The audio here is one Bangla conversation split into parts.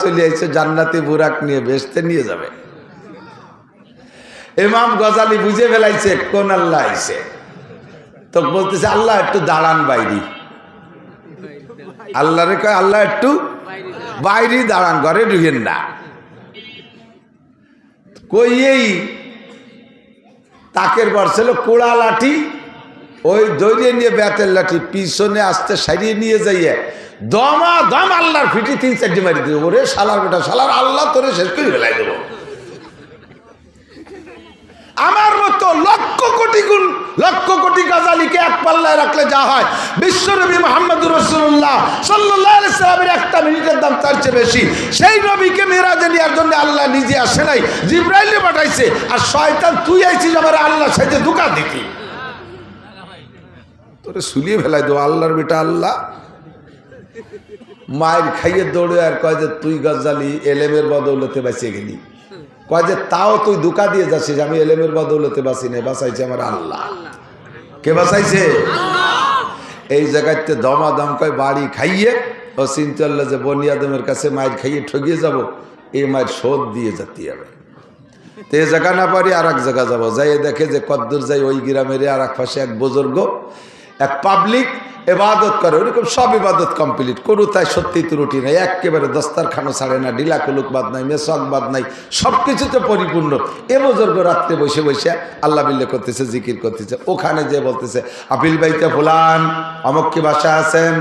চলে এসে জান্নাতি বুরাক নিয়ে বেহেশতে নিয়ে যাবে। ইমাম গজালি বুঝে ফেলাইছে কোন আল্লাহ আইছে, তো বলতেছে আল্লাহ একটু দাঁড়ান বাইরে। আল্লাহরে কয় আল্লাহ একটু বাইরে দাঁড়ান, ঘরে ঢুকেন না। কইয়েই তাকের বর্ষেল কোড়া লাঠি, ওই দৌড়িয়ে নিয়ে বেতের লাঠি পিছনে আসতে সারিয়ে নিয়ে যাইয়ে দমা দম আল্লাহর ফিটি 3-4 মারি দেবো। ওরে শালার বেটা, শালার আল্লাহ তোরে শেষ করে ফেলাই দেবো। আমার মতো লক্ষ কোটি গাজালিকে এক পাল্লায় রাখলে যা হয়, বিশ্বনবী মুহাম্মদুর রাসূলুল্লাহ সাল্লাল্লাহু আলাইহি সাল্লামের একটা মিনিটের দাম তার চেয়ে বেশি। সেই নবীকে মেরাজে নেওয়ার জন্য আল্লাহ নিজে আসে নাই, জিবরাইল পাঠাইছে। আর শয়তান তুই আইছিস আমার আল্লাহ সাথে ধোঁকা দিতি, তোরে সুলিয়ে ফেলাই দেবো। আল্লাহর বেটা আল্লাহ মায়ের খাইয়ে দৌড়ে আর কয় যে তুই গজালি এলেমের বদৌলতে বাঁচিয়ে গেলি। কয় যে তাও তুই ধোঁকা দিয়ে যাচ্ছিস, আমি এলেমের বদৌলতে বাঁচি না, বাঁচাইছে আমার আল্লাহ। কে বাঁচাইছে? এই জায়গাতে দমাদম কয় বাড়ি খাইয়ে ও চিন্তা করলো যে বনি আদমের কাছে মায়ের খাইয়ে ঠগিয়ে যাব, এই মায়ের শোধ দিয়ে যেতে হবে। তো এই জায়গা না পারি আর এক জায়গা যাবো, যাই দেখে যে কদ্দূর যাই ওই গ্রামের আর এক পাশে এক বুজুর্গ, এক পাবলিক এবাদত করে। ওরকম সব ইবাদত কমপ্লিট করু, তাই সত্যি ত্রুটি নাই, একেবারে দস্তারখানো ছাড়ে না, ডিলা কুলুক বাদ নাই, মেসক বাদ নাই, সব কিছুতে পরিপূর্ণ। এ বুজুর্গ রাত্রে বসে বসে আল্লাহ বিল্লে করতেছে, জিকির করতেছে। ওখানে যে বলতেছে আপিল বাইতে ফুলান অমক কি বাসা আছেন?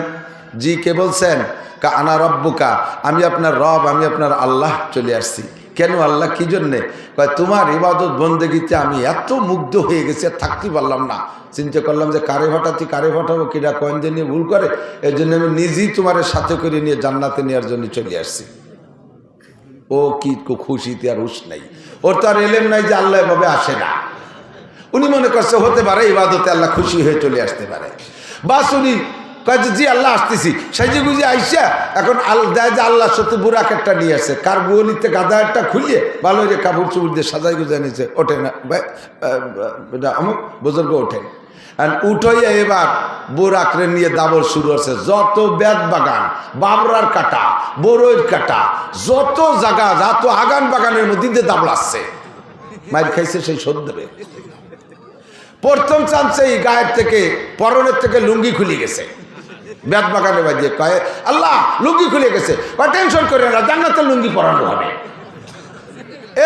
জি, কে বলছেন? কা আনা রব্বুকা, আমি আপনার রব, আমি আপনার আল্লাহ চলে আসছি। কেন আল্লাহ কি জন্যে? কয় তোমার ইবাদত বন্দেগীতে আমি এত মুগ্ধ হয়ে গেছি আর থাকতে পারলাম না। চিন্তা করলাম যে কারে ফাটাবো কিনা কয়েন যে নিয়ে ভুল করে, এই জন্য আমি নিজেই তোমার সাথে করে নিয়ে জান্নাতে নেওয়ার জন্য চলে আসছি। ও কি খুশিতে আর হুশ নাই, ওর তো আর এলেম নাই যে আল্লাহ এভাবে আসে না। উনি মনে করছে হতে পারে ইবাদতে আল্লাহ খুশি হয়ে চলে আসতে পারে। বাস উনি কয় জি আল্লাহ আসতেছি, সাইজে বুঝে আইসা এখন আল্লাহ সত্যি বুরাক একটা নিয়ে আসে, কার বুয়লিতে গাদা একটা খুলিয়ে ভালো যে কাপড় চুপড় দিয়ে সাজাই গুজাই নিয়েছে। ওঠে না অমুক বুজুর্গ ওঠেন, আর উঠাইয়া এবার বুরাকরে নিয়ে দাবর শুরু হচ্ছে। যত বেত বাগান, বাবরার কাটা, বড়ইর কাটা, যত জায়গা, যত আগান বাগানের মধ্যে দিয়ে দাবড়াচ্ছে। মাইর খাইছে সেই শোধ দেবে। প্রথম চান্সে গায়ের থেকে পরনের থেকে লুঙ্গি খুলে গেছে, বেত বাগানে বাজিয়ে কয়ে আল্লাহ লুঙ্গি খুলে গেছে। টেনশন করে না, জান্নাতের লুঙ্গি পরানো হবে।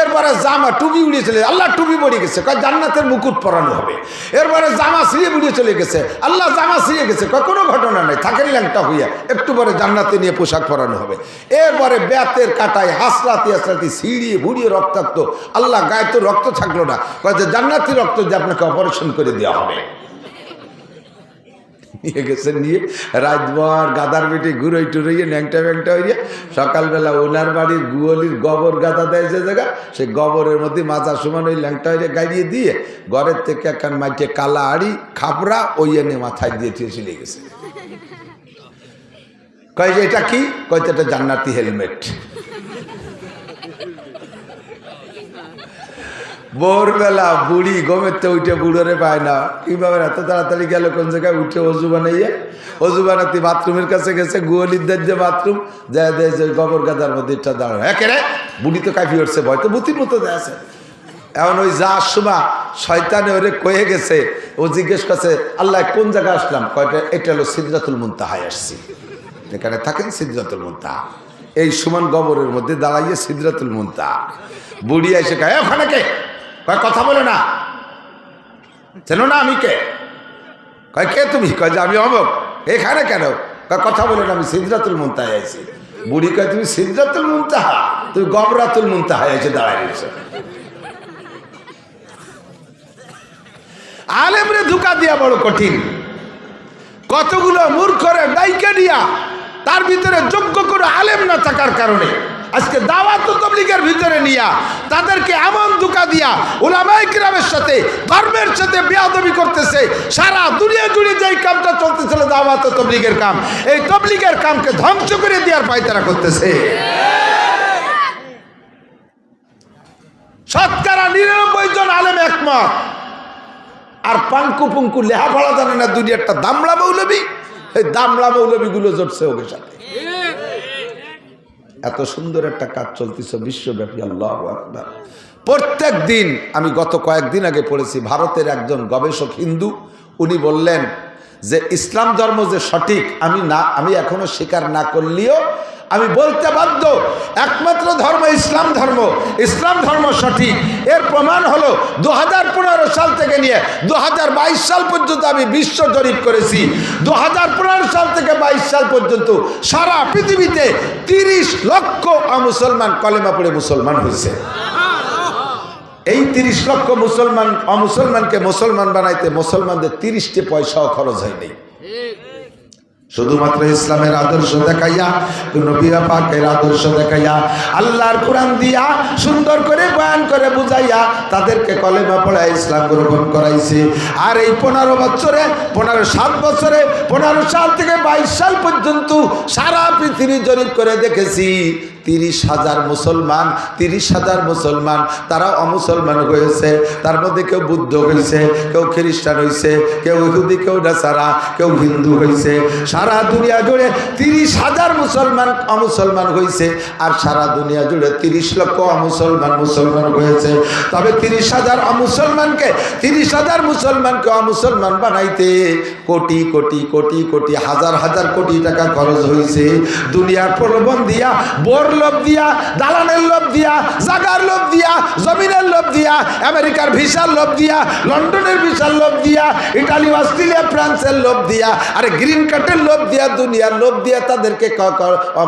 এরপরে জামা টুপি উড়িয়ে চলে, আল্লাহ টুপি পড়ে গেছে, কয় জান্নাতের মুকুট পরানো হবে। এরপরে জামা ছিঁড়ে উড়িয়ে চলে গেছে, আল্লাহ জামা ছিঁড়ে গেছে, কয় কোনো ঘটনা নাই, থাকেন ল্যাংটা হইয়া, একটু পরে জান্নাতে নিয়ে পোশাক পরানো হবে। এরপরে বেতের কাটায় হাসরাতি ছিঁড়িয়ে ভুড়িয়ে রক্তাক্ত, আল্লাহ গায়ে তো রক্ত থাকলো না, কয় যে জান্নাতি রক্ত যে আপনাকে অপারেশন করে দেওয়া হবে। নিয়ে গেছে, নিয়ে রাতভর গাদার বেটে ঘুরোই টুরোইয়ে ন্যাংটা ব্যাংটা হইয়া সকালবেলা ওনার বাড়ির গুয়লির গোবর গাদা দেয় যে জায়গা, সে গোবরের মধ্যে মাজা সমান ওই ল্যাংটা হইয়া গাইয়ে দিয়ে ঘরের থেকে একখান মাইকে কালা আড়ি খাপড়া ওই এনে মাথায় দিয়ে চলে গেছে। কয় যে এটা কি? কয় এটা জান্নাতি হেলমেট। ভোরবেলা বুড়ি গমেতে উঠে বুড়োরে পায় না, কিভাবে এত তাড়াতাড়ি গেল কোন জায়গায় উঠে অজু বানাইয়া, অজু বানাতে বাথরুমের কাছে গেছে, গুয়লিদের যে বাথরুম যায় দেয় যে গোবর গাদার মধ্যে এটা দাঁড়ানো। হ্যাঁ কে রে, বুড়ি তো কাঁপি উঠছে, ভয় তো বুতির মতো দেয় আছে। এখন ওই যাওয়ার সময় শয়তানে ওরে কয়ে গেছে, ও জিজ্ঞেস করছে আল্লাহ কোন জায়গায় আসলাম? কয়টা এটা হলো সিদরাতুল মুনতাহায় আসছি, এখানে থাকেন সিদরাতুল মুনতাহা। এই সমান গোবরের মধ্যে দাঁড়াইয়ে সিদরাতুল মুনতাহা। বুড়ি এসে কয় ওখানে কে? কয় কথা বলে না, চেনো না আমি কে? কয় কে তুমি? কয় যে আমি অমুক। এখানে কেন? কয় কথা বলে না, আমি সিদরাতুল মুনতাহায় আইছি। বুড়ি কয় তুমি সিদরাতুল মুনতাহা, তুমি গবরাতুল মুনতাহায় এসে দাঁড়ায় রয়েছে। আলেমরে ধোঁকা দিয়া বড় কঠিন। কতগুলো মূর্খরে ডাইকে দিয়া তার ভিতরে যোগ্য করে আলেম না থাকার কারণে আজকে দাওয়াত ও তাবলীগের ভিতরে নিয়া তাদেরকে এমন ধোঁকা দিয়া উলামায়ে কিরামের সাথে ধর্মের সাথে বেয়াদবি করতেছে। সারা দুনিয়া জুড়ে যেই কামটা চলতেছিল দাওয়াত ও তাবলীগের কাম, এই তাবলীগের কামকে ধ্বংস করে দেওয়ার পায়তারা করতেছে। শতকরা ৯৯ জন আলেম একমত, আর পাঙ্কু পুঙ্কু লেহাপড়া জানে না দুনিয়ারটা দামলা মৌলবী, এই দামলা মৌলবীগুলো জড়ছে ওদের সাথে। এত সুন্দর একটা কাজ চলতেছে বিশ্বব্যাপী। আল্লাহু আকবার। প্রত্যেক দিন আমি গত কয়েকদিন আগে পড়েছি, ভারতের একজন গবেষক হিন্দু, উনি বললেন যে ইসলাম ধর্ম যে সঠিক আমি এখনো স্বীকার না করলেও আমি বলতে বাধ্য, একমাত্র ধর্ম ইসলাম ধর্ম। ইসলাম ধর্ম সঠিক। এর প্রমাণ হলো 2015 সাল থেকে নিয়ে 2022 সাল পর্যন্ত আমি বিশ্ব জরিপ করেছি। 2015 সাল থেকে 22 সাল পর্যন্ত সারা পৃথিবীতে 30 লক্ষ অমুসলমান কলেমা পড়ে মুসলমান হয়েছে। এই 30 লক্ষ অমুসলমানকে মুসলমান বানাইতে মুসলমানদের 30টি পয়সাও খরচ হয়নি। শুধুমাত্র ইসলামের আদর্শ দেখাইয়া, নবী পাকের আদর্শ দেখাইয়া, আল্লাহর কোরআন দিয়া সুন্দর করে বয়ান করে বুঝাইয়া তাদেরকে কলেমা পড়ায় ইসলাম গ্রহণ করাইছে। আর এই 15 সাল থেকে 22 সাল পর্যন্ত সারা পৃথিবী জরিপ করে দেখেছি 30,000 মুসলমান তারা অমুসলমান হয়েছে। তার মধ্যে কেউ বুদ্ধ হয়েছে, কেউ খ্রিস্টান হয়েছে, কেউ ইহুদি, কেউ নাসারা, কেউ হিন্দু হয়েছে। সারা দুনিয়া জুড়ে 30,000 অমুসলমান হয়েছে। আর সারা দুনিয়া জুড়ে 30 লক্ষ মুসলমান হয়েছে। তবে 30,000 মুসলমানকে অমুসলমান বানাইতে কোটি কোটি কোটি কোটি হাজার হাজার কোটি টাকা খরচ হয়েছে। দুনিয়ার প্রলোভন দিয়া, বোর লোভ দিয়া, দালানের লোভ দিয়া, জাগার লোভ দিয়া, জমিনের লোভ দিয়া, আমেরিকার ভিসার লোভ দিয়া, লন্ডনের ভিসার লোভ দিয়া, ইটালি, অস্ট্রেলিয়া, ফ্রান্সের লোভ দিয়া, আরে গ্রিন কার্ডের লোভ দিয়া, দুনিয়ার লোভ দিয়া তাদেরকে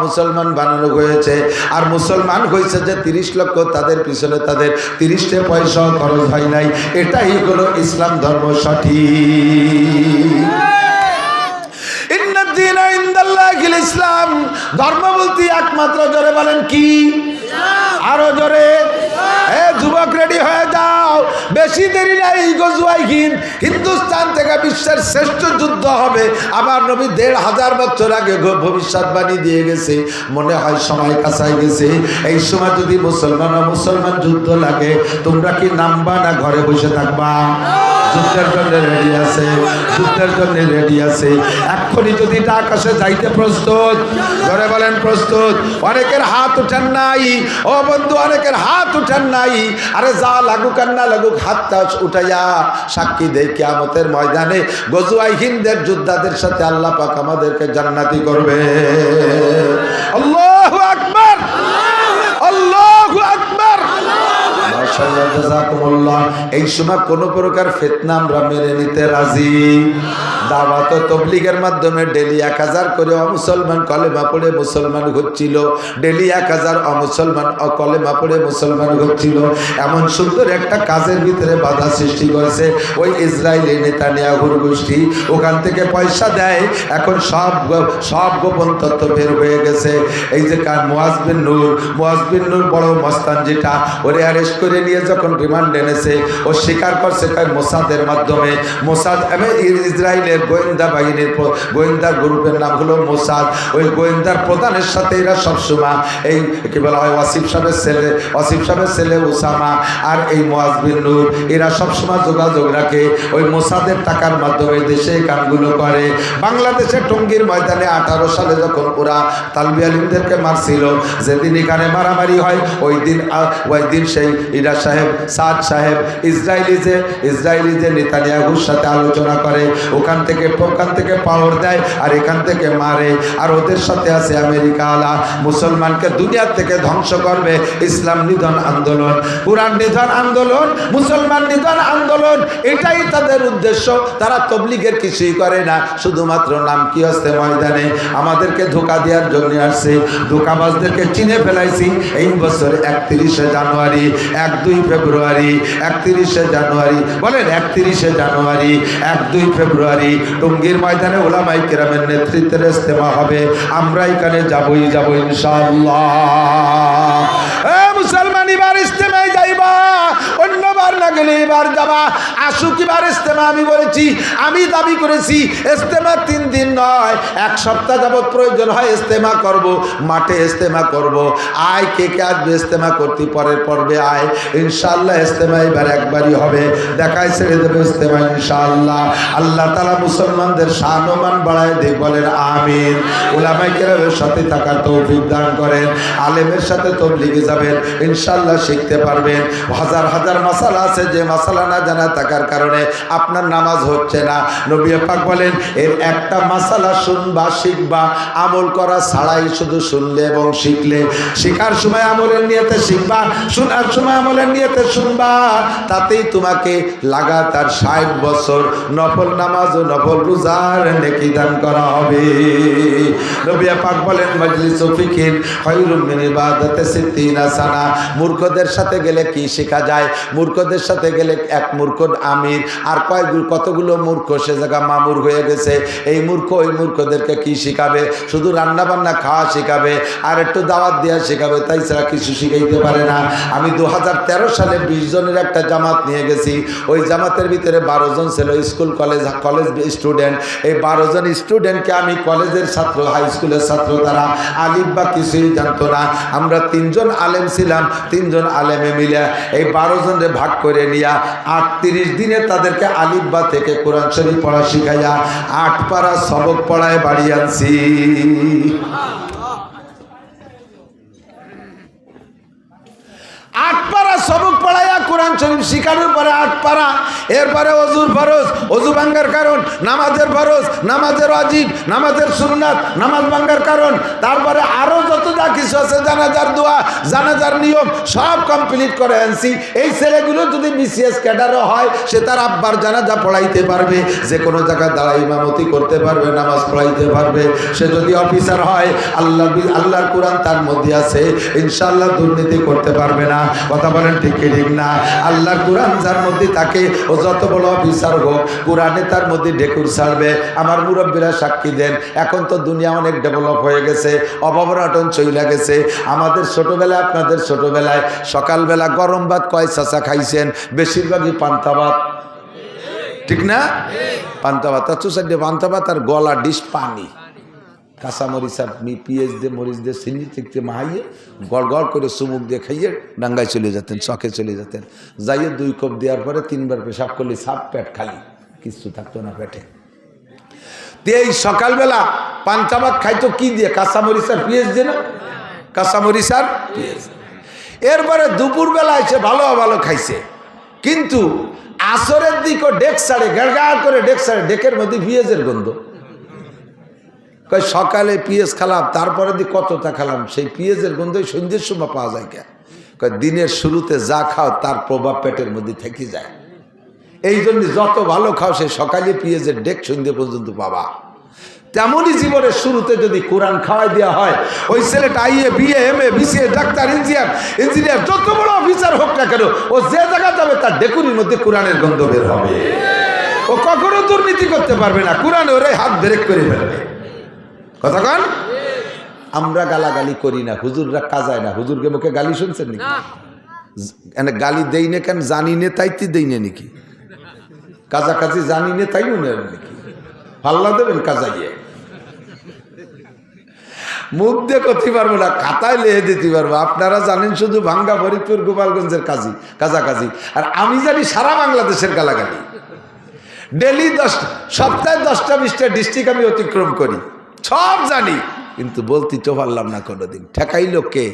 মুসলমান বানানো হয়েছে। আর মুসলমান হয়েছে যে 30 লক্ষ, তাদের পিছনে তাদের 30টা পয়সা খরচ হয় নাই। এটাই হলো ইসলাম ধর্ম সঠিক। ইসলাম ধর্ম বলতে একমাত্র, জোরে বলেন কি? আরো জোরে। যুবক রেডি হয়ে যাও, বেশি দেরি নাই। গজওয়াই হিন্দ, হিন্দুস্তান থেকে বিশ্বের শ্রেষ্ঠ যুদ্ধ হবে। আবার নবী 1500 বছর আগে ভবিষ্যৎবাণী দিয়ে গেছে। মনে হয় সময় কাছাই গেছে। এই সময় যদি মুসলমান যুদ্ধ লাগে, তোমরা কি নামবা না ঘরে বসে থাকবা? যুদ্ধের জন্য রেডি আছে। এক্ষুনি যদি আকাশে যাইতে প্রস্তুত, ধরে বলেন প্রস্তুত। অনেকের হাত উঠেন নাই, ও বন্ধু, অনেকের হাত উঠেন নাই। আরে যা লাগুক আর না লাগুক, হাতটা উঠাইয়া সাক্ষী দেয় কিয়ামতের ময়দানে গজওয়াই হিন্দের যোদ্ধাদের সাথে আল্লাহ পাক আমাদেরকে জান্নাতি করবে। আল্লাহু আকবার, আল্লাহু আকবার। এই সময় কোন প্রকার ফিতনা আমরা মেনে নিতে রাজি। দাওয়াত ও তাবলীগের মাধ্যমে ডেলি 1000 করে অমুসলমান কলেমা পড়ে মুসলমান হচ্ছিল। ডেলি 1000 অমুসলমান কলেমা পড়ে মুসলমান হচ্ছিল। এমন সুন্দর একটা কাজের ভিতরে বাধা সৃষ্টি করেছে ওই ইসরায়েলি নেতানিয়াহুর গোষ্ঠী। ওখান থেকে পয়সা দেয়। এখন সব গোপন তথ্য বের হয়ে গেছে। এই যে মুয়াজ বিন নূর বড় মস্তান, যেটা ওরে অ্যারেস্ট করে নিয়ে যখন রিমান্ড এনেছে, ও স্বীকার করছে মোসাদের মাধ্যমে। মোসাদ ইসরায়েলের গোয়েন্দা বাহিনীর গোয়েন্দা গ্রুপের নাম হলো মোসাদ। ওই গোয়েন্দার প্রধানের সাথে এরা সবসময় এই কি বলা হয়, ওয়াসিফ সাহেবের ছেলে উসামা আর এই মুয়াজ বিন নূর, এরা সবসময় যোগাযোগ রাখে। ওই মোসাদের টাকার মাধ্যমে দেশে কামগুলো করে। বাংলাদেশের টঙ্গীর ময়দানে 18 সালে যখন ওরা তালবি আলিমদেরকে মারছিল, যেদিন এখানে মারামারি হয়, ওই দিন সেই ইরা সাহেব, সাদ সাহেব ইসরায়েলি যে নেতানিয়াহুর সাথে আলোচনা করে, ওখান থেকে পাওয়ার দেয় আর এখান থেকে মারে। আর ওদের সাথে আছে আমেরিকা আলা। মুসলমানকে দুনিয়া থেকে ধ্বংস করবে। ইসলাম নিধন আন্দোলন, কুরআন নিধন আন্দোলন, মুসলমান নিধন আন্দোলন, এটাই তাদের উদ্দেশ্য। তারা তবলিগের কিছুই করে না, শুধুমাত্র নাম কি আসছে ময়দানে আমাদেরকে ধোঁকা দেওয়ার জন্য আসছে। ধোঁকাবাজদেরকে চিনে ফেলাইছি এই বছর 31শে জানুয়ারি, 1-2 ফেব্রুয়ারি, 31শে জানুয়ারি, বলেন 31শে জানুয়ারি, 1-2 ফেব্রুয়ারি টঙ্গীর ময়দানে উলামায়ে কেরামের নেতৃত্বে ইজতেমা হবে। আমরা এখানে যাবই ইনশাআল্লাহ। মুসলমান এবার ইজতেমায় যাইবা, অন্যবার না গেলে এবার যাবা। আসু কিবার ইস্তেমা আমি বলেছি, আমি দাবি করেছি ইস্তেমা 3 দিন নয় 1 সপ্তাহ যাবত প্রয়োজন হয় ইস্তেমা করব, মাঠে ইস্তেমা করব। আয় কে কে আসবে ইস্তেমা করতে, পরের পর্বে আয়। ইনশাআল্লাহ ইস্তেমা এবার একবারই হবে, দেখায় ছেড়ে দেবে ইস্তেমা ইনশাআল্লাহ। আল্লাহ তাআলা মুসলমানদের শান ও মান বাড়ায় দেখ, বলেন আমিন। উলামায়ে কেরামের সাথে থাকার তৌফিক দান করেন, আলেমের সাথে তবলিগে যাবেন ইনশাআল্লাহ, শিখতে পারবেন। হাজার হাজার মাসালা আছে, যে মাসালা না জানা থাকার কারণে আপনার নামাজ হচ্ছে না। নবী পাক বলেন এর একটা মাসালা শুনবা, শিখবা, আমল করা ছাড়াই শুধু শুনলে এবং শিখলে, শেখার সময় আমলের নিয়তে শিখবা, শোনার সময় আমলের নিয়তে শুনবা, তাতেই তোমাকে লাগাতার 60 বছর নফল নামাজ ও নফল রোজার নেকি দান করা হবে। নবী পাক বলেন মাজলিসু ফিকিন খায়রুম মিন ইবাদাতি 60 সানা। মূর্খদের সাথে গেলে কি শেখা যায়? মূর্খদের সাথে গেলে এক মূর্খ আমির আর কতগুলো মূর্খ সে জায়গা মামুর হয়ে গেছে। এই মূর্খ ওই মূর্খদেরকে কি শিখাবে? শুধু রান্না বান্না খাওয়া শিখাবে আর একটু দাওয়াত দেওয়া শিখাবে, তাই ছাড়া কিছু শিখাইতে পারে না। আমি 2013 সালে 20 জনের একটা জামাত নিয়ে গেছি। ওই জামাতের ভিতরে 12 জন ছিল স্কুল কলেজ স্টুডেন্ট। এই 12 জন স্টুডেন্টকে আমি কলেজের ছাত্র, হাই স্কুলের ছাত্র, তারা আলিফ বা কিছুই জানতো না। আমরা 3 জন আলেম ছিলাম, 3 জন আলেমে মিলে এই 12 জনের ভাগ করে নিয়া 38 দিনে তাদেরকে আলিফ বা থেকে কোরআন শরীফ পড়া শিখাইয়া 8 পারা সবক পড়ায় বাড়ি আনছি। 8 পারা সবক পড়াইয়া কোরআন শরীফ শিখানোর পরে 8 পারা, এরপরে অজুর ফরজ, অজু ভাঙ্গার কারণ, নামাজের ফরজ, নামাজের ওয়াজিব, নামাজের সুন্নাত, নামাজ ভাঙ্গার কারণ, তারপরে আরো যত যা কিছু আছে, জানাজার দোয়া, জানাজার নিয়ম সব কমপ্লিট করে আনছি। এই ছেলেগুলো যদি বিসিএস ক্যাডারও হয়, সে তার আব্বার জানাজা পড়াইতে পারবে, যে কোনো জায়গায় দাঁড়ায় ইমামতি করতে পারবে, নামাজ পড়াইতে পারবে। সে যদি অফিসার হয়, আল্লাহর কোরআন তার মধ্যে আছে, ইনশাআল্লাহ দুর্নীতি করতে পারবে না। কথা বলেন ঠিক কি ঠিক না? আল্লাহর কোরআন যার মধ্যে থাকে, ও যত বড় অফিসার হোক, কোরআনে তার মধ্যে ঢেকুর ছাড়বে। আমার মুরব্বীরা সাক্ষী দেন, এখন তো দুনিয়া অনেক ডেভেলপ হয়ে গেছে, অভাবনাটন চলে গেছে। আমাদের ছোটবেলায়, আপনাদের ছোটবেলায় সকালবেলা গরম ভাত কয় চাচা খাইছেন? বেশিরভাগই পান্তা ভাত, ঠিক না? পান্তা ভাত, পান্তা ভাত আর গলা ডিশ পানি, কাঁচা মরিচ আর পিঁয়াজ দিয়ে, মরিচ দিয়ে, চিনি থেকে মাহাইয়ে গড় গড় করে চুমুক দিয়ে খাইয়ে ডাঙ্গায় চলে যেতেন, চকে চলে যেতেন। যাইয়ে 2 কাপ দেওয়ার পরে 3 বার পেশাব করলে সাপ পেট খালি, কিছু থাকতো না পেটে। এই সকালবেলা পান্তা ভাত খাইতো কি দিয়ে? কাঁচা মরিচ আর পেঁয়াজ দিয়ে না? কাঁচা মরিচ আর পেঁয়াজ। এরপরে দুপুরবেলা এসে ভালো ভালো খাইছে, কিন্তু আসরের দিকও ডেক সাড়ে গাড় করে ডেক সাড়ে, ডেকের মধ্যে পেঁয়াজের গন্ধ। কয় সকালে পেঁয়াজ খেলাম, তারপরে দিয়ে কতটা খেলাম, সেই পেঁয়াজের গন্ধই সন্ধ্যের সময় পাওয়া যায়। কে কয় দিনের শুরুতে যা খাও তার প্রভাব পেটের মধ্যে থেকে যায়। এই জন্য যত ভালো খাও, সেই সকালে পেঁয়াজের ডেক সন্ধ্যে পর্যন্ত পাবা। তেমনই জীবনের শুরুতে যদি কোরআন খাওয়াই দেওয়া হয়, ওই ছেলেটা IA, BA, MA, BCA, doctor, engineer যত বড় অফিসার হোক না কেন, ও যে জায়গা যাবে তার ডেকুরির মধ্যে কোরআনের গন্ধ বের হবে। ও কখনো দুর্নীতি করতে পারবে না, কোরআনে ওরে হাত ব্রেক করে ফেলবে। কথা কন? আমরা গালাগালি করি না, হুজুররা কাজায় না। হুজুরকে মুখে গালি শুনছেন নাকি? গালি দেই না কেন? জানি নে তাইতে দেই না নাকি? কাজাকাজি জানি নে তাই মনে হয় নাকি? পাল্লা দেবেন কাজাইয়ে? মুখ দিয়ে করতে পারবো না, খাতায় লেহে দিতে পারবো। আপনারা জানেন শুধু ভাঙ্গা, ফরিদপুর, গোপালগঞ্জের কাজাকাজি, আর আমি জানি সারা বাংলাদেশের গালাগালি। ডেলি সপ্তাহে 10টা-20টা ডিস্ট্রিক্ট আমি অতিক্রম করি, সব জানি, কিন্তু বলতে তো পারলাম না কোনোদিন। ঠেকাইল কে?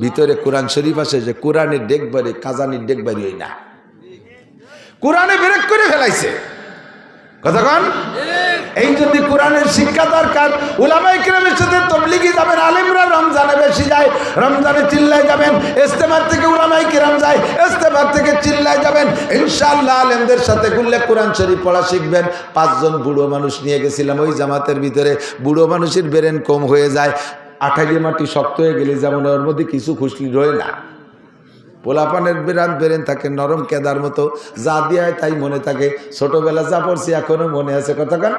ভিতরে কোরআন শরীফ আছে, যে কোরআনের ডেকবারি, কাজানির ডেকবারি হই না, কোরআনে ব্রেক করে ফেলাইছে। কথা কন? এই জন্য কোরআনের শিক্ষা দরকার। উলামায়ে কিরামের সাথে তবলিগি যাবেন, আলেমরা রমজানে বেশি যায়, রমজানে চিল্লায় যাবেন। ইস্তেমার থেকে উলামায়ে কিরাম যায়, ইস্তেমার থেকে চিল্লায় যাবেন। ইনশাআল্লাহ আলেমদের সাথে ঘুরলে কোরআন শরীফ পড়া শিখবেন। 5 জন বুড়ো মানুষ নিয়ে গেছিলাম ওই জামাতের ভিতরে। বুড়ো মানুষের ব্রেন কম হয়ে যায়, আঠাইয়ে মাটি শক্ত হয়ে গেলে যেমন ওর মধ্যে কিছু খুশলি রয়ে না। পোলাপানের বেরেন থাকে নরম কেদার মতো, যা দিয়ে তাই মনে থাকে। ছোটবেলা যা পড়ছি এখনো মনে আছে। কথা কান?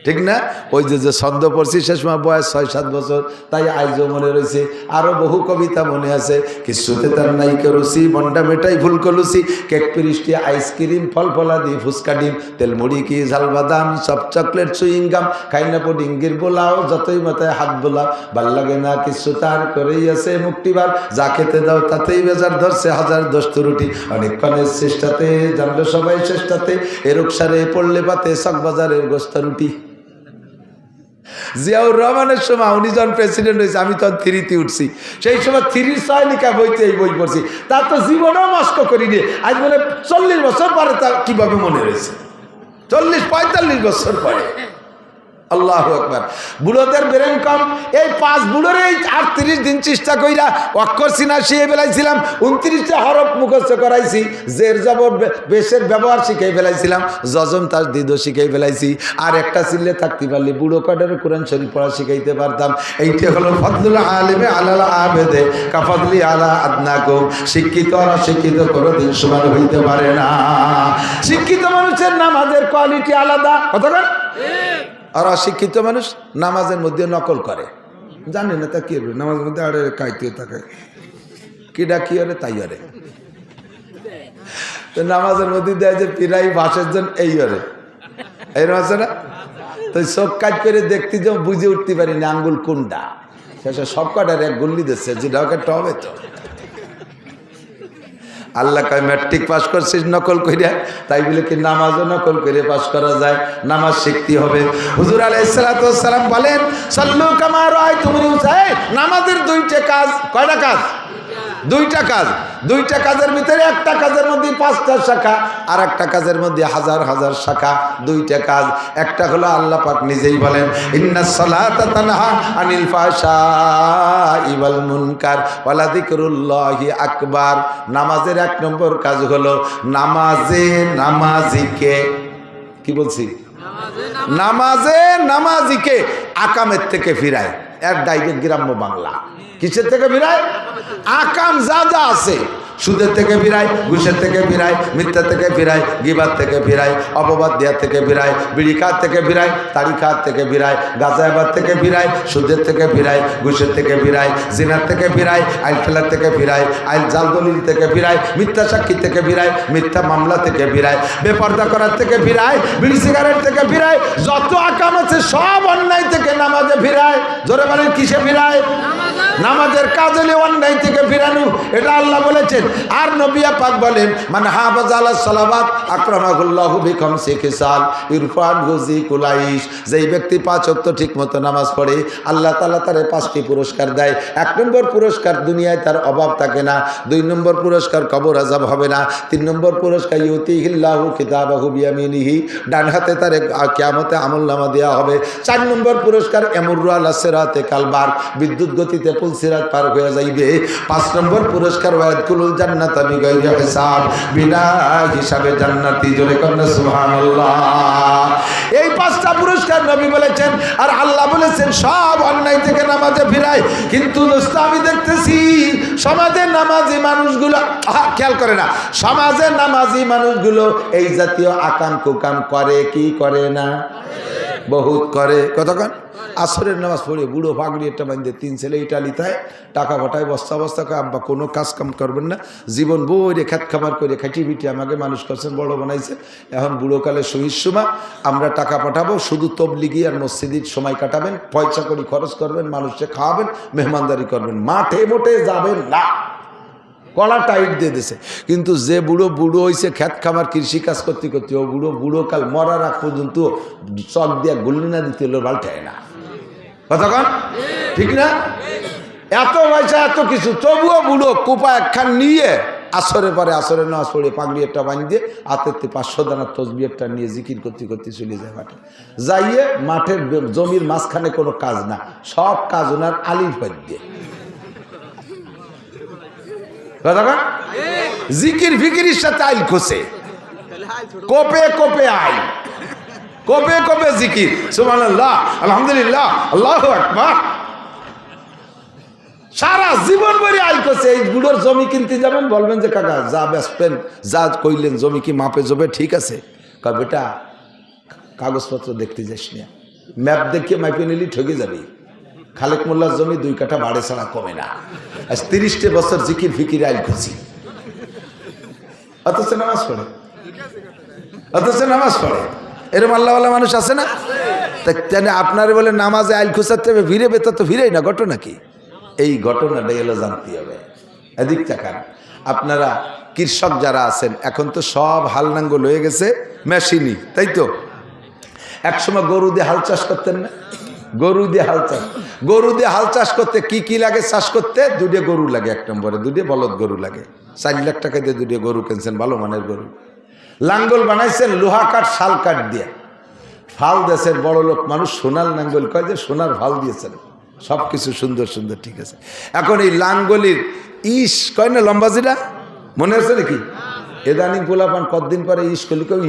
ঠিক না? ওই যে ছন্দ পড়ছি সে সময় বয়স 6-7 বছর, তাই আইজও মনে রয়েছে। আরো বহু কবিতা মনে আছে। কিছুতে তার নাই কেরুসি, মন্ডা মেটাই ফুল কলুসি, কেক পিরিষ্টি, আইসক্রিম, ফল ফলাদি, ফুচকা ডিম, তেল মুড়ি কি ঝাল বাদাম, সব চকলেট সুইংগাম, খাইনা পুডিঙ্গির বোলাও, যতই মাথায় হাত বোলাও, ভাল লাগে না কিছু তার করেই আছে মুক্তিবার, যা খেতে দাও তাতেই বেজার ধরছে হাজার দোস্ত রুটি, অনেকক্ষণের চেষ্টাতে জানলো সবাই চেষ্টাতে, এরকসারে পড়লে পাতে চকবাজারের গোস্তা রুটি। জিয়াউর রহমানের সময় উনি যখন প্রেসিডেন্ট হয়েছে, আমি তখন 3-তে উঠছি, সেই সময় 3 সয়নিকা বইতে এই বই পড়ছি। তার তো জীবনেও মস্ক করিনি, আজ বলে 40 বছর পরে তা কিভাবে মনে রয়েছে, 40-45 বছর পরে। আল্লাহু আকবার। বুড়োদের ব্রেন কম, এই 5 বুড়োর এই 38 দিন চেষ্টা কইরা অক্ষর চিনা শিখে ফেলাইছিলাম, 29টা হরফ মুখস্থ করাইছি, জের জবর বেশের ব্যবহার শিখে ফেলাইছিলাম, জজম তার দিদও শিখে ফেলাইছি, আর একটা চিল্লে থাকতে পারলে বুড়ো কাটারে কোরআন শরীফ পড়া শিখাইতে পারতাম। এইটা হলো ফদলুল আলিমে আলাল আবেদে কাফদলি আলা আদনাকুম। শিক্ষিত আর অশিক্ষিত কোনোদিন সমান হইতে পারে না। শিক্ষিত মানুষের নামাজের কোয়ালিটি আলাদা, কতক্ষণ, আর অশিক্ষিত মানুষ নামাজের মধ্যে নকল করে, জানি না তা কি হবে, নামাজের মধ্যে আরে কাইতে থাকে, কিডা কি আরে তাই আরে, তো নামাজের মধ্যে দেয় যে পিরাই বাসের জন্য এই আরে, এরকম আছে না? তো সব কাজ করে দেখতে যাও, বুঝে উঠতে পারি না আঙ্গুল কোনটা, শেষে সব কাটার এক গুল্লি দিচ্ছে, যেটা একটা হবে তো। আল্লাহ কয় ম্যাট্রিক পাস করছিস নকল কইরা, তাই বলে কি নামাজও নকল করে পাস করা যায়? নামাজ শিখতে হবে। হুজুর আলাইহিস সালাতু ওয়াস সালাম বলেন, সাল্লু কামা রাআইতুমুনি উসাল্লি। নামাজের 2টা কাজ, কয়টা কাজ? 2টা কাজ। 2টা কাজের ভিতরে একটা কাজের মধ্যে 5টা শাখা, আর একটা কাজের মধ্যে হাজার হাজার শাখা। 2টা কাজ, একটা হলো আল্লাহ পাক নিজেই বলেন, ইন্নাস সালাতা তানহা আনিল ফাহশাই ওয়াল মুনকার ওয়ালা যিকরুল্লাহি আকবার। নামাজের 1 নম্বর কাজ হলো নামাজে নামাজিকে, কি বলছি, নামাজে নামাজিকে আকামের থেকে ফিরায়। এর ডাইরেক্ট গ্রাম্য বাংলা, কিসের থেকে ফিরায়? আকাম যা যা আছে, সুদের থেকে ফিরায়, ঘুষের থেকে ফিরায়, মিথ্যা থেকে ফিরায়, গিবাত থেকে ফিরায়, অপবাদ দেওয়ার থেকে ফিরায়, বিড়ি খাওয়ার থেকে ফিরায়, তাড়ি খাওয়ার থেকে ফিরায়, গাঁজাবাদ থেকে ফিরায়, সুদের থেকে ফিরায়, ঘুষের থেকে ফিরায়, জিনার থেকে ফিরায়, আইল খেলার থেকে ফিরায়, আইল জাল দলিল থেকে ফিরায়, মিথ্যা সাক্ষী থেকে ফিরায়, মিথ্যা মামলা থেকে ফিরায়, বেপর্দা করার থেকে ফিরায়, বিড়ি সিগারেট থেকে ফিরায়, যত আকাম আছে সব অন্যায় থেকে নামাজে ফিরায়। জোরে বলেন কিসে ফিরায়? নামাজের কাজ হলে অন্যায় থেকে ফিরানো, এটা আল্লাহ বলেছেন। আর নবী পাক বলেন, মান হাফাযা আলা সালাওয়াত আকরামাহুল্লাহু বিখামসি খিসাল ইরফানহু যিকুলাইশ। যেই ব্যক্তি 5 ওয়াক্ত ঠিকমতো নামাজ পড়ে, আল্লাহ তাআলা তারে 5টি পুরস্কার দেয়। 1 নম্বর পুরস্কার, দুনিয়ায় তার অভাব থাকে না। 2 নম্বর পুরস্কার, কবর আযাব হবে না। 3 নম্বর পুরস্কার, ইউতিহিল্লাহু কিতাবাহু বিয়ামিনিহি, ডান হাতে তার কিয়ামতে আমলনামা দেওয়া হবে। 4 নম্বর পুরস্কার, ইয়ামুরু আলা সিরাতে কালবার, বিদ্যুৎ গতিতে পুল সিরাত পার হয়ে যাইবে। 5 নম্বর পুরস্কার, ওয়ায়াদকুলুল জান্নাতা বিগাইরি হিসাব, বিনা হিসাবে জান্নাতি। জোরে কন্না সুবহানাল্লাহ। এই 5টা পুরস্কার নবী বলেছেন, আর আল্লাহ বলেছেন সব অন্যায় থেকে নামাজে ফিরায়। কিন্তু দোস্ত, আমি দেখতেছি সমাজের নামাজি মানুষগুলো খেয়াল করে না, সমাজের নামাজি মানুষগুলো এই জাতীয় আকাম কুকাম করে কি করে না? বহুত করে। কতক্ষণ? আসরের নামাজ পড়ে বুড়ো পাগড়ি একটা বান্ধে 3 ছেলে ইটালিতায় টাকা পাঠায়, বস্তা বস্তা করে, আব্বা কোনো কাজ কাম করবেন না, জীবন বইরে খেত খাবার করে খাটি পিটি আমাকে মানুষ করছেন, বড় বানাইছে। এখন বুড়োকালে শহীদ সময় আমরা টাকা পাঠাবো, শুধু তবলিগি আর মসজিদের সময় কাটাবেন, পয়সা করি খরচ করবেন, মানুষকে খাওয়াবেন, মেহমানদারি করবেন, মাঠে মোটে যাবেন না। কলা টাইট দিয়ে দিছে। কিন্তু যে বুড়ো বুড়ো হয়েছে খেত খামার কৃষি কাজ করতে করতে, ও বুড়ো বুড়ো কাল মরার আগ পর্যন্ত চক দিয়া গুল্লি না দিতে হলো পাল্টায় না। কতক্ষণ? ঠিক না? এত পয়সা এত কিছু, তবুও বুড়ো কোপা একখান নিয়ে আসরের পরে আসরের নামাজ পড়ে পাগড়ি একটা বাঁধিয়ে হাতের 500 দানার তসবি একটা নিয়ে জিকির করতে করতে চলে যায় মাঠে। যাইয়ে মাঠের জমির মাঝখানে কোনো কাজ না, সব কাজ ওনার আলির পর দিয়ে। জিকির ফিকিরির সাথে আইল খোসে, কোপে কোপে আইল, কোপে কোপে জিকির, সুবহানাল্লাহ, আলহামদুলিল্লাহ, আল্লাহু আকবার। সারা জীবন ভরে আইল করছে। এই বুড়োর জমি কিনতে যাবেন, বলবেন যে কাকা যা বেচবেন, যা কইলেন জমি কি মাপে জবে ঠিক আছে? বেটা কাগজপত্র দেখতে যাস না, ম্যাপ দেখিয়ে মাইপে নিলি ঠকে যাবি। খালেক মোল্লার জমি 2 কাঠা বাড়ে ছাড়া কমে না। আজ 30টে বছর জিকির ফিকির আইল খুশি, অথচ নামাজ পড়ে, এরকম আল্লাহওয়ালা মানুষ আছে না? আপনারা বলে নামাজে আইল খুঁচাতে হবে, ভিড়ে বেতা তো ভিড়েই না, ঘটনা কি? এই ঘটনাটা এলো জানতে হবে। এদিক তাকান, আপনারা কৃষক যারা আছেন এখন তো সব হাল নাঙ্গল হয়ে গেছে মেশিনই, তাই তো? একসময় গরু দিয়ে হাল চাষ করতেন না? গরু দিয়ে হাল চাষ করতে কি কি লাগে চাষ করতে? 2টে গরু লাগে, 1 নম্বরে 2টে বলদ গরু লাগে। 4 লাখ টাকা দিয়ে 2টে গরু কিনছেন, ভালো মানের গরু। লাঙ্গল বানাইছেন লোহা কাঠ শাল কাঠ দিয়ে, ফাল দেশের বড় লোক মানুষ সোনার লাঙ্গল কয় যে সোনার ফাল দিয়েছেন, সব কিছু সুন্দর সুন্দর, ঠিক আছে। এখন এই লাঙ্গলির ইস কয় না লম্বা যেটা, মনে আছে নাকি? এদানিং পোলাপান কতদিন পরে ইস করলি কেউ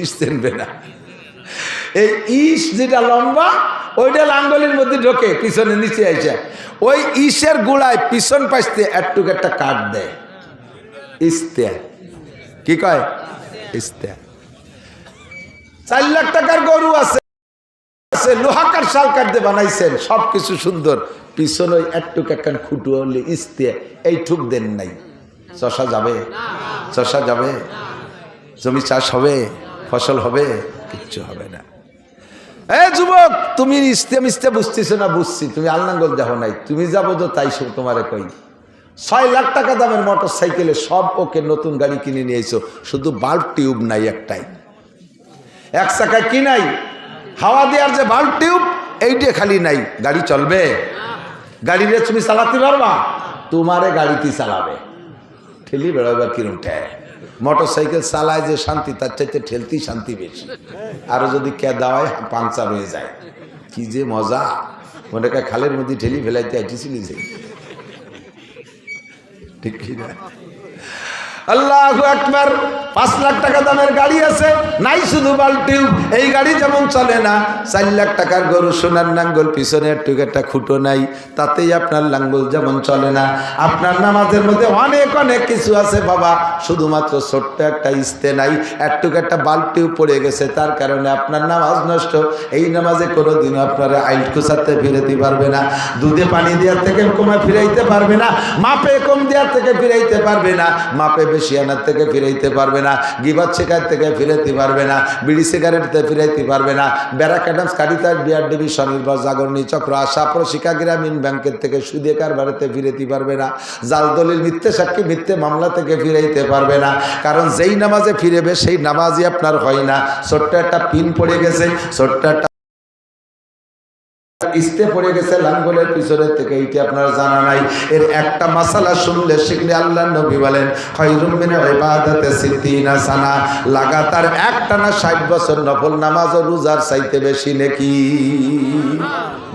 ইস চেনবে না। এই ইস যেটা লম্বা ওইটা লাঙ্গলির মধ্যে ঢোকে, পিছনে নিচে আইসা ওই ইসের গুড়ায় পিছন পাইতে একটুক একটা কাঠ দেয়, ইস্তেয়া। কি কয়? ইস্তেয়া। 4 লাখ টাকার গরু আছে, লোহা কাঠ শাল কাঠ দিয়ে বানাইছেন, সবকিছু সুন্দর, পিছনে ওই একটুক একখান খুঁটু হলে ইস্তেয়া, এই ঠুক দেন নাই। চষা যাবে? চষা যাবে? জমি চাষ হবে? ফসল হবে? কিচ্ছু হবে না। যুবক, তুমি ইস্তে বুঝতেছ না? বুঝছি, তুমি আলনাঙ্গল যাও নাই, তুমি যাবো তো তাই তোমারে কই। 6 লাখ টাকা দামের মোটর সাইকেলে সব ওকে নতুন গাড়ি কিনে নিয়েছো, শুধু বাল্ব টিউব নাই একটাই, 1 চাকায় কি নাই? হাওয়া দেওয়ার যে বাল্ব টিউব এইটা খালি নাই। গাড়ি চলবে? গাড়িরে তুমি চালাতে পারবা? তোমারে গাড়িতে চালাবে, ঠেলি বেড়াবার কিরম ঠেয়। মোটর সাইকেল চালায় যে শান্তি, তার চাইতে ঠেলতেই শান্তি বেশি। আরো যদি কেদা হয় পাংচার হয়ে যায়, কি যে মজা। মনে হয় খালের মধ্যে ঠেলি ফেলাইতে আইটিছিলি যে, ঠিক কি না? আল্লাহু আকবার। 5 লাখ টাকা দামের গাড়ি আছে, নাই শুধু বাল্টিউ। এই গাড়ি যেমন চলে না, 4 লাখ টাকার গরু সোনার লাঙ্গল, পিছনে একটু একটা খুঁটো নাই, তাতেই আপনার লাঙ্গল যেমন চলে না। আপনার নামাজের মধ্যে অনেক অনেক কিছু আছে বাবা, শুধুমাত্র ছোট্ট একটা ইস্তে নাই, একটু একটা বাল্টিউ পড়ে গেছে, তার কারণে আপনার নামাজ নষ্ট। এই নামাজে কোনোদিনও আপনারা আইল কুচাতে ফিরাইতে পারবে না, দুধে পানি দেওয়ার থেকে কমে ফিরাইতে পারবে না, মাপে কম দেওয়ার থেকে ফিরাইতে পারবে না, মাপে বেশি আনার থেকে ফিরাইতে পারবে না, গিবাত শেখার থেকে ফিরাইতে পারবে না, বিড়ি সিগারেট থেকে ফিরাইতে পারবে না, ব্যারাক অ্যাডামস কারিতার বিআরডিবি স্বনির্ভর জাগরণী চক্র আশা প্রশিকা গ্রামীণ ব্যাংকের থেকে সুদে কারবারেতে ফিরাইতে পারবে না, জাল দলিল মিথ্যে সাক্ষী মিথ্যে মামলা থেকে ফিরাইতে পারবে না। কারণ যেই নামাজে ফিরেবে সেই নামাজই আপনার হয় না। ছোট্ট একটা পিন পড়ে গেছে, ছোট্ট একটা ইস্তে পড়ে গেছে লাঙ্গলের পিছনের থেকে, এইটি আপনার জানা নাই। এর একটা মাসালা শুনলে শিখলে আল্লাহ নবী বলেন খায়রুম মিন ইবাদাতি 60 সানা, লাগাতার একটানা 60 বছর নফল নামাজ ও রোজার চাইতে বেশি নেকি।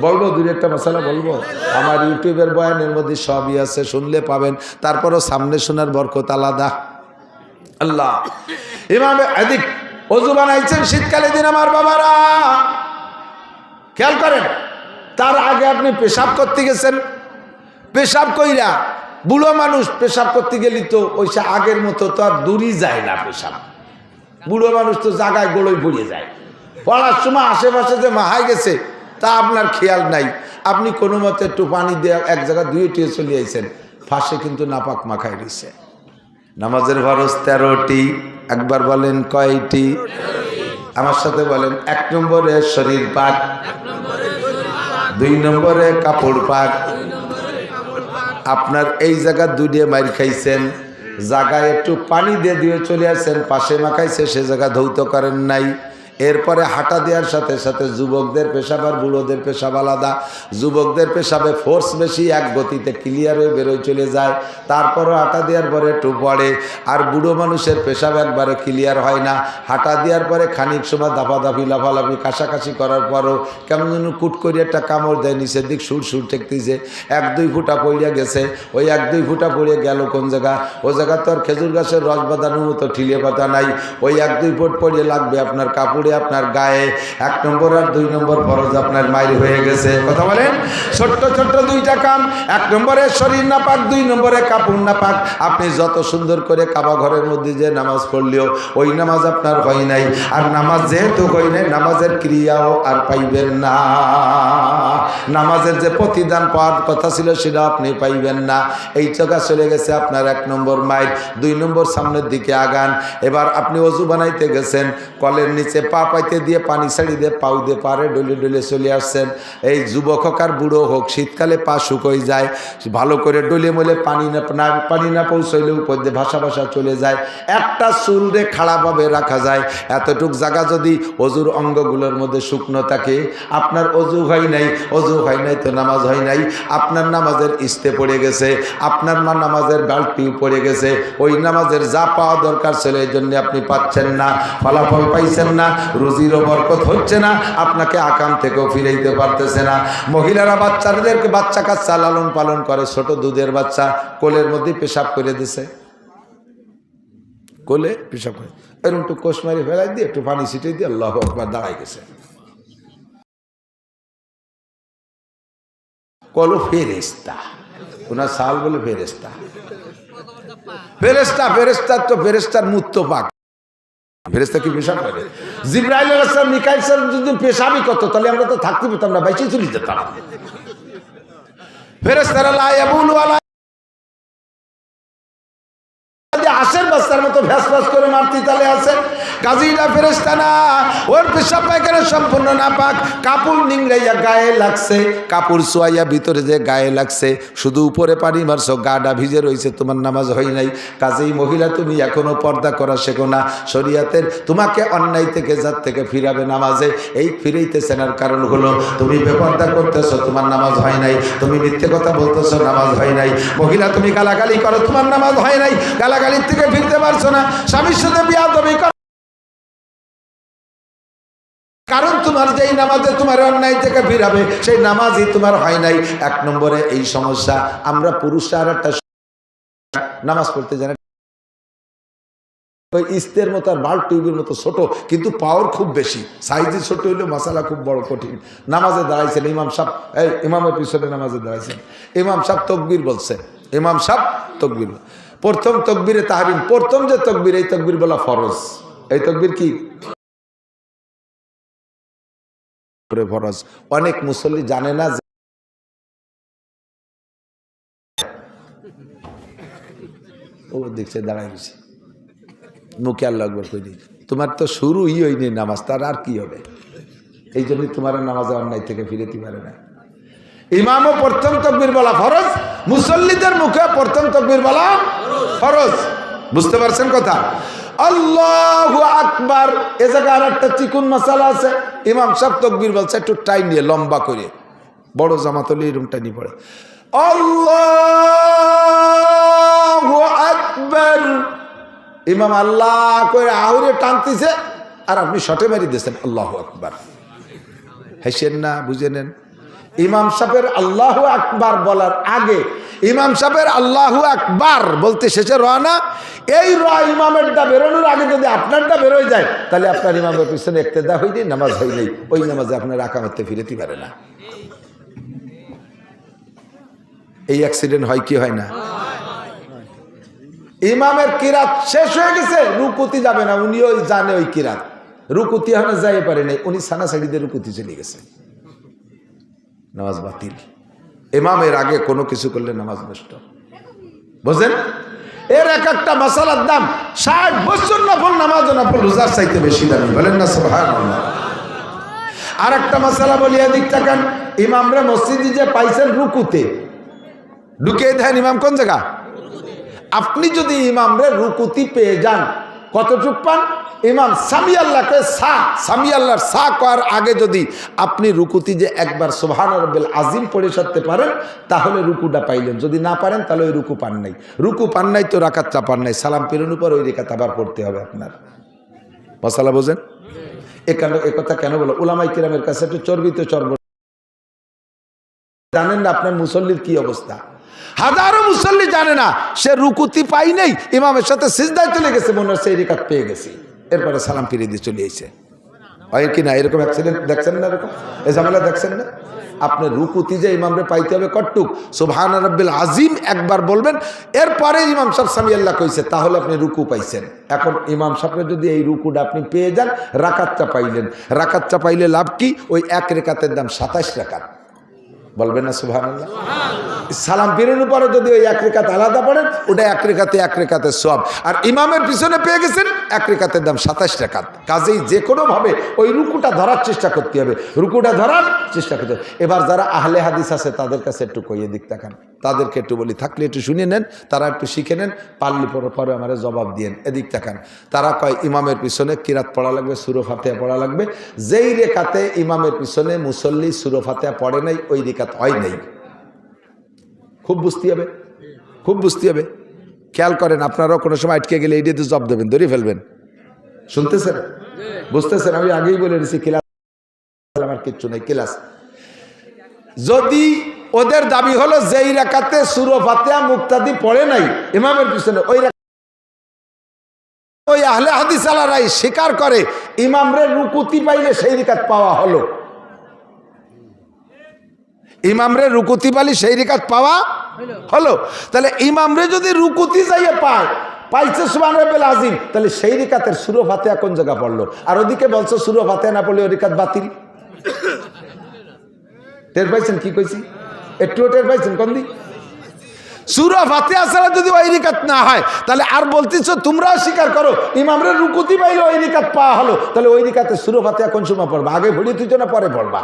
বলবো 2-1টা মাসালা বলবো, আমার ইউটিউবের বয়ানের মধ্যে সবই আছে, শুনলে পাবেন। তারপরও সামনে শোনার বরকত আলাদা। আল্লাহ ইমামে আদিক ওযু বানাইছেন শীতকালে দিন আমার বাবারা, খেয়াল করেন। তার আগে আপনি পেশাব করতে গেছেন, পেশাব কইরা বুড়ো মানুষ পেশাব করতে গেলি তো ওই আগের মতো তো আর দূরই যায় না পেশাব। বুড়ো মানুষ তো জায়গায় গোড়ই পড়ে যায়, পড়ার সময় আশেপাশে যে মাহাই গেছে তা আপনার খেয়াল নাই। আপনি কোনো মতে একটু পানি দিয়ে এক জায়গায় ধুয়ে টুয়ে চলে আইছেন, ফাঁসে কিন্তু নাপাক মাখাই রয়েছে। নামাজের ফরজ 13টি, একবার বলেন কয়টি? আমার সাথে বলেন। 1 নম্বরে শরীর পাক, 2 নম্বরে কাপড় পাক। আপনার এই জায়গা 2 দিয়ে মাইর খাইছেন, জায়গায় একটু পানি দিয়ে চলে আসছেন, পাশে মাখাইছে, সে জায়গা ধৌত করেন নাই। এরপরে হাঁটা দেওয়ার সাথে সাথে যুবকদের পেশাব আর বুড়োদের পেশাব আলাদা। যুবকদের পেশাবে ফোর্স বেশি, এক গতিতে ক্লিয়ার হয়ে বেরোয় চলে যায়, তারপরও হাঁটা দেওয়ার পরে একটু পড়ে। আর বুড়ো মানুষের পেশাব একবারে ক্লিয়ার হয় না, হাঁটা দেওয়ার পরে খানিক সময় দাফাদাফি লাফালাফি কাশাকাশি করার পরও কেমন যেন কুট করে একটা কামড় দেয়, নিচের দিক সুর ঠেকতেছে, 1-2 ফুটা পড়িয়া গেছে। ওই 1-2 ফুটা পড়িয়ে গেল কোন জায়গা? ও জায়গা তো আর খেজুর গাছের রস বাঁধানোর মতো ঠিলে পাতা নাই। ওই 1-2 ফুট পড়িয়ে লাগবে আপনার কাপড় পড়ে আপনার গায়ে 1 নম্বর আর 2 নম্বর ফরজ আপনার মাইর হয়ে গেছে। কথা বলেন, ছোট্ট ছোট্ট 2টা কাম। 1 নম্বরে শরীর নাপাক, 2 নম্বরে কাপড় নাপাক। আপনি যত সুন্দর করে কাবা ঘরের মধ্যে যে নামাজ পড়লেও ওই নামাজ আপনার হয় নাই। আর নামাজ যেহেতু হয় নাই, নামাজের ক্রিয়াও আর পাইবেন না। নামাজের যে প্রতিদান পাওয়ার কথা ছিল সেটা আপনি পাইবেন না। এই জায়গা চলে গেছে আপনার 1 নম্বর মাইল। 2 নম্বর সামনের দিকে আগান। এবার আপনি অজু বানাইতে গেছেন, কলের নিচে পা পাইতে দিয়ে পানি ছাড়ি দিয়ে পাউ দিয়ে পারে ডলে ডলে চলে আসছেন। এই যুবক হোক আর বুড়ো হোক, শীতকালে পা শুকোয় যায়, ভালো করে ডলে মলে পানি না পৌঁছইলে উপর দিয়ে ভাসা ভাসা চলে যায়। একটা চুলরে খাড়াভাবে রাখা যায়। এতটুক জায়গা যদি অজুর অঙ্গগুলোর মধ্যে শুকনো থাকে, আপনার অজু হয় নাই, অজু হয় নাই তো নামাজ হয় নাই। আপনার নামাজের ইস্তে পড়ে গেছে, আপনার নামাজের বালতিও পড়ে গেছে। ওই নামাজের যা পাওয়া দরকার ছিল এই জন্য আপনি পাচ্ছেন না, ফলাফল পাইছেন না, রুজিরও বরকত হচ্ছে না, আপনাকে আকাম থেকেও ফিরাইতে পারতেছে না। মহিলারা বাচ্চাদেরকে বাচ্চা কাচ্চা লালন পালন করে, ছোট দুধের বাচ্চা কোলের মধ্যে পেশাব করে দিছে, কোলে পেশাব করে এরকম একটু কোষ মারি ফেলাই দিয়ে একটু পানি ছিটিয়ে দিয়ে আল্লাহু আকবার দাঁড়াই গেছে। কলো ফেরেস্তা, ওনার সাল বলে ফেরেস্তা। ফেরেস্তা ফেরেস্তার তো ফেরেস্তার মুত্ত পাক, ফেরেস্তা কি পেশাব করে? জিবরাইল আলাইহিস সালাম, মিকাইল সালাম যদি পেশাবই করত তাহলে আমরা তো থাকতে পেতাম না, বাইচে চলে যেতাম। ফেরেস্তারা লা ইয়াবুলু আলা আশের বাচ্চার মতো ভ্যাস ভ্যাস করে মারতি তালে আছে। কাজীরা ফেরেশতা না, ওর পেশাব পায়খানা সম্পূর্ণ নাপাক। কাপড় নিংড়াইয়া গায়ে লাগছে, কাপড় সোয়াইয়া ভিতরে যে গায়ে লাগছে, শুধু উপরে পানি মারছো, গাটা ভিজে রয়েছে, তোমার নামাজ হয় নাই। কাজেই মহিলা তুমি এখনো পর্দা করা শেখো না। শরীয়তের তোমাকে অন্যায় থেকে জাত থেকে ফিরাবে নামাজে। এই ফিরাইতেছে না কারণ হলো তুমি বেপর্দা করতেছো, তোমার নামাজ হয় নাই। তুমি মিথ্যে কথা বলতেছো, নামাজ হয় নাই। মহিলা তুমি গালাগালি করো, তোমার নামাজ হয় নাই। গালাগালির থেকে ফিরতে পারছো না। স্বামীর সাথে বিয়াদবি করো, কারণ তোমার যেই নামাজে তোমার অন্যায় থেকে ফিরাবে সেই নামাজই তোমার হয় নাই। 1 নম্বরে এই সমস্যা। আমরা পুরুষরা আর একটা নামাজ পড়তে জানি, ওই ইস্তের মতো আর বাল্ব টিউবের মতো ছোট, কিন্তু পাওয়ার খুব বেশি। সাইজে ছোট হইলেও মশালা খুব বড়, কঠিন। নামাজে দাঁড়াইছেন ইমাম সাহেব, এই ইমামের পিছনে নামাজে দাঁড়াইছেন, ইমাম সাহেব তকবীর বলছে, ইমাম সাহেব তকবীর, প্রথম তকবীরে তাহরিম, প্রথম যে তকবীর, এই তকবীর বলা ফরজ। এই তকবীর কি ফরজ? অনেক মুসল্লি জানে না। ও দেখছে দাঁড়াই গেছে, মুখে আল্লাহু আকবার কই দিই, তোমার তো শুরুই হয়নি নামাজ, তার আর কি হবে? এই জন্যই তোমার নামাজে অন্যায় থেকে ফিরেতে পারে না। ইমামও প্রথম তাকবীর বলা ফরজ, মুসল্লিদের মুখে প্রথম তাকবীর বলা ফরজ। বুঝতে পারছেন কথা? আল্লাহু আকবার। এ জায়গায় আর একটা চিকুন মাসালা আছে। ইমাম সাহেব তাকবীর বলছে একটু টাইম নিয়ে, লম্বা করে, বড় জামাত হলে এরকম টাইনি পড়ে, আল্লাহু আকবার। ইমাম আল্লাহ করে আহুরে টানতেছে আর আপনি শটে মারি দিয়েছেন আল্লাহু আকবার। হেসেন না, বুঝে নেন। ইমাম সাহেবের আল্লাহু আকবার বলার আগে, ইমাম সাহেবের আল্লাহু আকবার বলতে শেষে র না, এই র ইমামেরটা বেরোনোর আগে যদি আপনারটা বেরোয় যায় তাহলে আপনার ইমামের পিছনে ইক্তেদা হইনি, নামাজ হয় নাই। ওই নামাজে আপনার আকামতে ফিরেতে পারে না। এই অ্যাক্সিডেন্ট হয় কি হয় না? ইমামের কিরাত শেষ হয়ে গেছে, রুকুতি যাবে না, উনিও জানে ওই কিরাত, রুকুতি এখনো যাই পারে নাই, উনি সানা সাইডিতে রুকুতি চলে গেছে, নামাজ বাতিল। ইমামের আগে কোনো কিছু করলে নামাজ নষ্ট। বুঝলেন? এর এক একটা মাসালার দাম 60 বছর নফল নামাজ, নফল রোজার চাইতে বেশি দামি। বলেন না সুবহানাল্লাহ। আর একটা মাসালা বলি, এদিক তাকান। ইমামরা মসজিদে যে পাইছেন রুকুতে, ঢুকে দেন ইমাম কোন জায়গা? আপনি যদি ইমামরে রুকুতি পেয়ে যান, কতটুক পান? ইমাম সামি আল্লাহকে সামি আল্লাহর করার আগে যদি আপনি রুকুতি যে একবার সুবহান রাব্বিল আজিম পড়ে সারতে পারেন তাহলে রুকুটা পাইলেন। যদি না পারেন তাহলে ওই রুকু পান নাই। রুকু পান নাই তো রাকাতটা পান নাই। সালাম পেরোনোর পর ওই রেখাত আবার পড়তে হবে আপনার। মশালা বোঝেন? এ কথা কেন বলো? উলামায়ে কিরামের কাছে একটু চর্বিত চর্ব, জানেন না আপনার মুসল্লির কি অবস্থা? হাজারো মুসল্লি জানে না সে রুকুতি পাই নাই, ইমামের সাথে সিজদায় চলে গেছে, মনে হচ্ছে এই রেখাত পেয়ে গেছি, এরপরে সালাম ফিরিয়ে দিয়ে চলে এসেছে। হয় কি না? এরকম অ্যাক্সিডেন্ট দেখছেন না? এরকম এই ঝামেলা দেখছেন না? আপনার রুকুতি যে ইমামরে পাইতে হবে কটুক, সুবহান রাব্বিল আজিম একবার বলবেন, এরপরে ইমাম সাহেব সামি আল্লাহ কইছে, তাহলে আপনি রুকু পাইছেন। এখন ইমাম সাহেবের যদি এই রুকুটা আপনি পেয়ে যান, রাকাতটা পাইলেন। রাকাতটা পাইলে লাভ কি? ওই এক রেকাতের দাম 27 রাকাত। বলবেন না সুবহানাল্লাহ? সালাম ফিরানোর পরে যদি ওই এক রেখাত আলাদা পড়েন, ওটা এক রেখাতের সওয়াব। আর ইমামের পিছনে পেয়ে গেছেন এক রেখাতের দাম 27 রাকাত। কাজেই যে কোনোভাবে ওই রুকুটা ধরার চেষ্টা করতে হবে, রুকুটা ধরার চেষ্টা করতে হবে। এবার যারা আহলে হাদিস আছে তাদের কাছে একটু কইয়ে দিক তাকান, তাদেরকে একটু বলি, থাকলে একটু শুনে নেন, তারা একটু শিখে নেন, পারলে পরে আমার জবাব দিয়েন। এদিক তাকান। তারা কয় ইমামের পিছনে কিরাত পড়া লাগবে, সূরা ফাতিহা পড়া লাগবে। যেই রেখাতে ইমামের পিছনে মুসল্লি সূরা ফাতিহা পড়ে নাই, ওই রেখাত হয় নাই। খুব বুঝতে হবে, খুব বুঝতে হবে। খেয়াল করেন, আপনারাও কোনো সময় আটকে গেলে এইটাতে জব দেবেন, ধরে ফেলবেন। শুনতেছেন? বুঝতেছেন? আমি আগেই বলে দিচ্ছি, ক্লাস আমার কিচ্ছু নেই, ক্লাস। যদি ওদের দাবি হলো যেই রাকাতে সূরা ফাতিহা মুক্তাদি পড়ে নাই ইমামের পিছনে, ওই আহলে হাদিস আলারাই স্বীকার করে ইমামরে রুকুতি পাইলে সেই রিকাত পাওয়া হলো, ইমামরে রুকুতি পাইলে সেই রিকাত পাওয়া হলো। তাহলে ইমামরে যদি রুকুতি যাইয়ে পাইছে সুবহান রাব্বিল আযীম, তাহলে সেই রিকাতের সূরা ফাতিহা কোন জায়গা পড়লো? আর ওদিকে বলছো সূরা ফাতিহা না পড়লে ওই রিকাত বাতিল। টের পাইছেন কি কইছি? একটু টের পাইছেন? কোন দিক? সূরা ফাতিহা ছাড়া যদি ওই রিকাত না হয়, তাহলে আর বলতেছো তোমরাও স্বীকার করো ইমামরে রুকুতি পাইলে ওই রিকাত পাওয়া হলো, তাহলে ওই রিকাতে সূরা ফাতিহা কোন সময় পড়বা? আগে ভুড়ি তুই না পরে পড়বা?